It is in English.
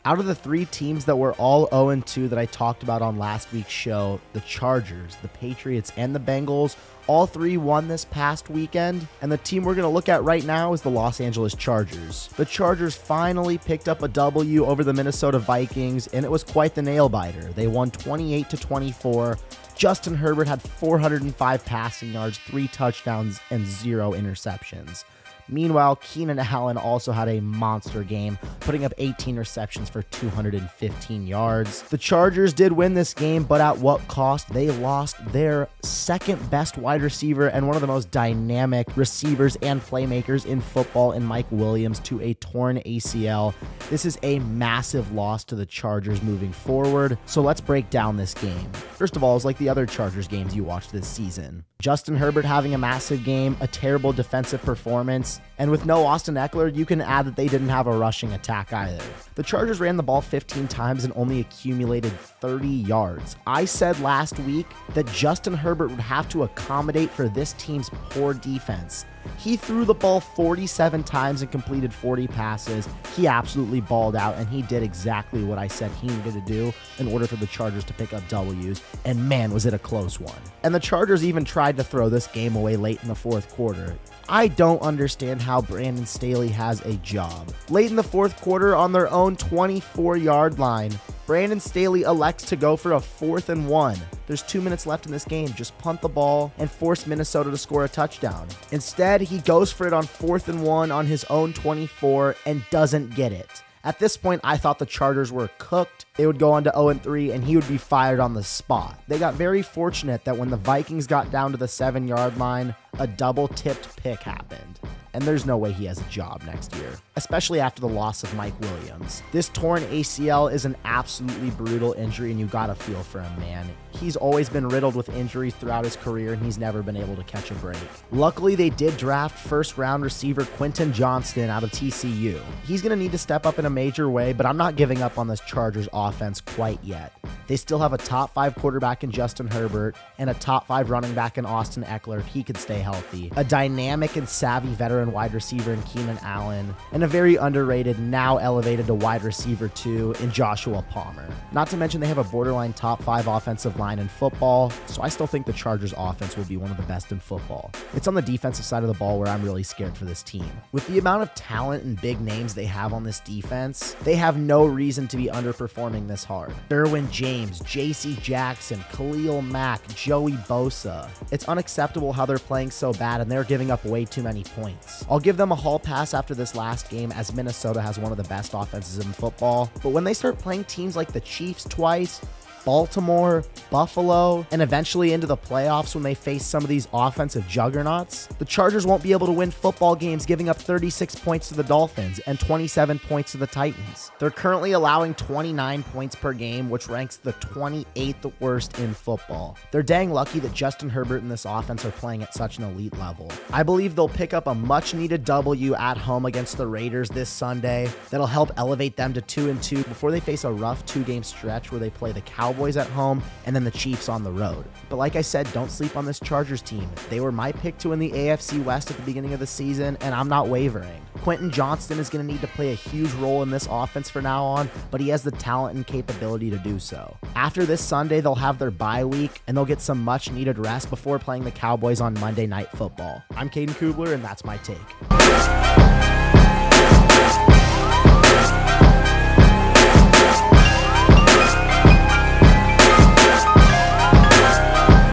Out of the 3 teams that were all 0-2 that I talked about on last week's show, the Chargers, the Patriots, and the Bengals, all 3 won this past weekend, and the team we're going to look at right now is the Los Angeles Chargers. The Chargers finally picked up a W over the Minnesota Vikings, and it was quite the nail-biter. They won 28-24. Justin Herbert had 405 passing yards, 3 touchdowns, and 0 interceptions. Meanwhile, Keenan Allen also had a monster game, putting up 18 receptions for 215 yards. The Chargers did win this game, but at what cost? They lost their second best wide receiver and one of the most dynamic receivers and playmakers in football in Mike Williams to a torn ACL. This is a massive loss to the Chargers moving forward. So let's break down this game. First of all, it's like the other Chargers games you watched this season. Justin Herbert having a massive game, a terrible defensive performance, and with no Austin Eckler, you can add that they didn't have a rushing attack either. The Chargers ran the ball 15 times and only accumulated 30 yards. I said last week that Justin Herbert would have to accommodate for this team's poor defense. He threw the ball 47 times and completed 40 passes. He absolutely balled out, and he did exactly what I said he needed to do in order for the Chargers to pick up W's, and man, was it a close one. And the Chargers even tried to throw this game away late in the fourth quarter. I don't understand how Brandon Staley has a job. Late in the fourth quarter, on their own 24-yard line, Brandon Staley elects to go for a 4th and 1. There's 2 minutes left in this game. Just punt the ball and force Minnesota to score a touchdown. Instead, he goes for it on 4th and 1 on his own 24 and doesn't get it. At this point, I thought the Chargers were cooked. They would go on to 0-3 and he would be fired on the spot. They got very fortunate that when the Vikings got down to the 7-yard line, a double-tipped pick happened. And there's no way he has a job next year, especially after the loss of Mike Williams. This torn ACL is an absolutely brutal injury, and you gotta feel for him, man. He's always been riddled with injuries throughout his career, and he's never been able to catch a break. Luckily, they did draft first-round receiver Quentin Johnston out of TCU. He's gonna need to step up in a major way, but I'm not giving up on this Chargers offense quite yet. They still have a top 5 quarterback in Justin Herbert and a top 5 running back in Austin Eckler if he could stay healthy. A dynamic and savvy veteran wide receiver in Keenan Allen, and a very underrated, now elevated to wide receiver 2 in Joshua Palmer. Not to mention they have a borderline top 5 offensive line in football, so I still think the Chargers offense will be one of the best in football. It's on the defensive side of the ball where I'm really scared for this team. With the amount of talent and big names they have on this defense, they have no reason to be underperforming this hard. Derwin James, J.C. Jackson, Khalil Mack, Joey Bosa. It's unacceptable how they're playing so bad and they're giving up way too many points. I'll give them a hall pass after this last game as Minnesota has one of the best offenses in football, but when they start playing teams like the Chiefs twice, Baltimore, Buffalo, and eventually into the playoffs when they face some of these offensive juggernauts, the Chargers won't be able to win football games, giving up 36 points to the Dolphins and 27 points to the Titans. They're currently allowing 29 points per game, which ranks the 28th worst in football. They're dang lucky that Justin Herbert and this offense are playing at such an elite level. I believe they'll pick up a much-needed W at home against the Raiders this Sunday that'll help elevate them to 2-2 before they face a rough 2-game stretch where they play the Cowboys at home and then the Chiefs on the road. But like I said, don't sleep on this Chargers team. They were my pick to win the AFC West at the beginning of the season, and I'm not wavering. Quentin Johnston is going to need to play a huge role in this offense from now on, but he has the talent and capability to do so. After this Sunday, they'll have their bye week, and they'll get some much-needed rest before playing the Cowboys on Monday Night Football. I'm Caden Kubler, and that's my take.